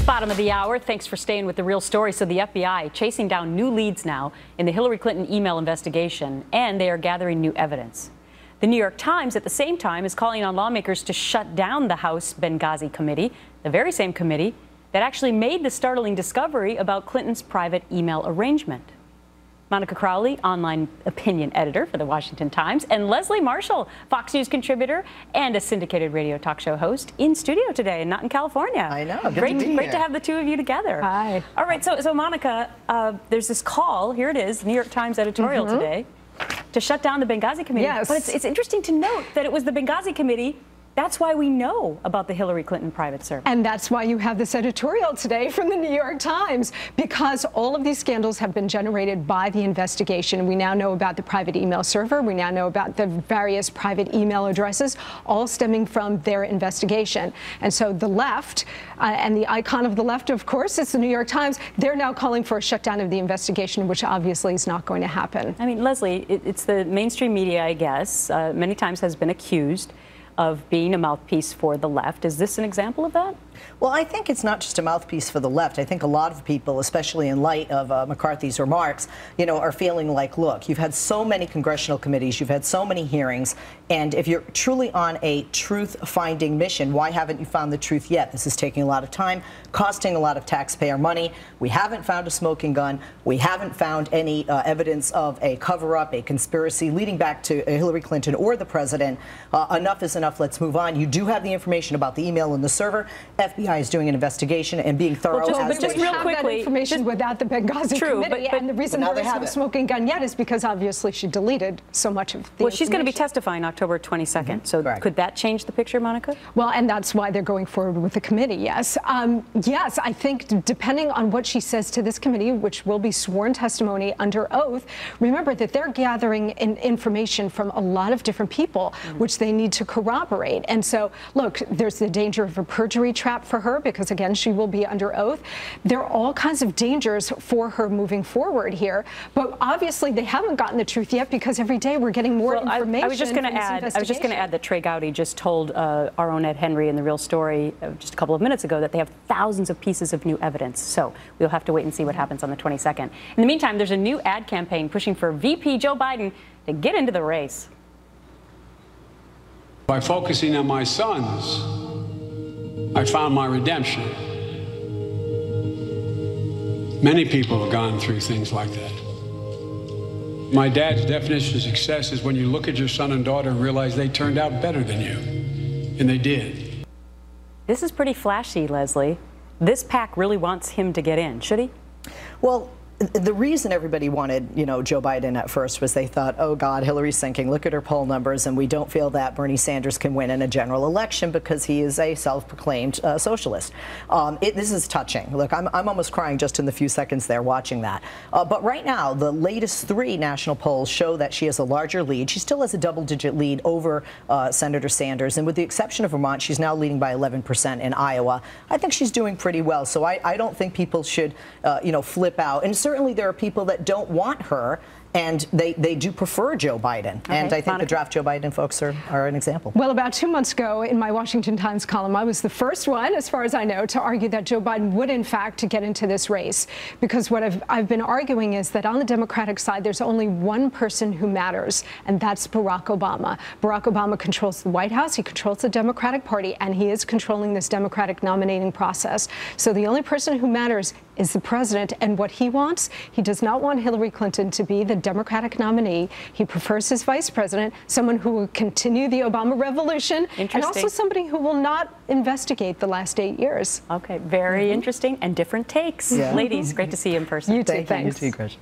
Bottom of the hour. Thanks for staying with The Real Story. So the FBI chasing down new leads now in the Hillary Clinton email investigation, and they are gathering new evidence. The New York Times, at the same time, is calling on lawmakers to shut down the House Benghazi Committee, the very same committee that actually made the startling discovery about Clinton's private email arrangement. Monica Crowley, online opinion editor for The Washington Times, and Leslie Marshall, Fox News contributor and a syndicated radio talk show host, in studio today and not in California. I know. Great to have the two of you together. Hi. All right, so Monica, there's this call, here it is, New York Times editorial today, to shut down the Benghazi Committee. Yes. But it's interesting to note that it was the Benghazi Committee. That's why we know about the Hillary Clinton private server. And that's why you have this editorial today from the New York Times, because all of these scandals have been generated by the investigation. We now know about the private email server. We now know about the various private email addresses, all stemming from their investigation. And so the left, and the icon of the left, of course, is the New York Times. They're now calling for a shutdown of the investigation, which obviously is not going to happen. I mean, Leslie, it's the mainstream media, I guess, many times has been accused of being a mouthpiece for the left. Is this an example of that? Well, I think it's not just a mouthpiece for the left. I think a lot of people, especially in light of McCarthy's remarks, are feeling like, look, you've had so many congressional committees, you've had so many hearings, and if you're truly on a truth-finding mission, why haven't you found the truth yet? This is taking a lot of time, costing a lot of taxpayer money. We haven't found a smoking gun. We haven't found any evidence of a cover-up, a conspiracy leading back to Hillary Clinton or the president. Enough is enough. Let's move on. You do have the information about the email and the server. FBI is doing an investigation and being thorough. Well, just real quickly, that information without the Benghazi Committee, and the reason there is no smoking gun yet is because obviously she deleted so much of the Well, she's going to be testifying October 22nd, so could that change the picture, Monica? Well, and that's why they're going forward with the committee, yes. Yes, I think depending on what she says to this committee, which will be sworn testimony under oath, remember that they're gathering information from a lot of different people, which they need to corroborate. And so, look, there's the danger of a perjury trap for her, because again, she will be under oath. There are all kinds of dangers for her moving forward here, but obviously they haven't gotten the truth yet, because every day we're getting more information. I was just going to add that Trey Gowdy just told our own Ed Henry in The Real Story just a couple of minutes ago that they have thousands of pieces of new evidence. So we'll have to wait and see what happens on the 22nd. In the meantime, there's a new ad campaign pushing for VP Joe Biden to get into the race. By focusing on my sons, I found my redemption. Many people have gone through things like that. My dad's definition of success is when you look at your son and daughter and realize they turned out better than you. And they did. This is pretty flashy, Leslie. This PAC really wants him to get in, should he? Well, the reason everybody wanted, Joe Biden at first was they thought, oh, God, Hillary's sinking. Look at her poll numbers, and we don't feel that Bernie Sanders can win in a general election because he is a self-proclaimed socialist. This is touching. Look, I'm almost crying just in the few seconds there watching that. But right now, the latest 3 national polls show that she has a larger lead. She still has a double-digit lead over Senator Sanders, and with the exception of Vermont, she's now leading by 11% in Iowa. I think she's doing pretty well, so I don't think people should, flip out. And certainly there are people that don't want her, and they do prefer Joe Biden. Okay, and I think the draft Joe Biden folks are an example. Well, about 2 months ago in my Washington Times column, I was the first one, as far as I know, to argue that Joe Biden would, in fact, to get into this race. Because what I've been arguing is that on the Democratic side, there's only one person who matters, and that's Barack Obama. Barack Obama controls the White House, he controls the Democratic Party, and he is controlling this Democratic nominating process. So the only person who matters is the president, and what he wants, he does not want Hillary Clinton to be the Democratic nominee. He prefers his vice president, someone who will continue the Obama revolution, and also somebody who will not investigate the last 8 years. Okay, very interesting and different takes. Yeah. Ladies, great to see you in person. You too, thanks. You too, Gretchen.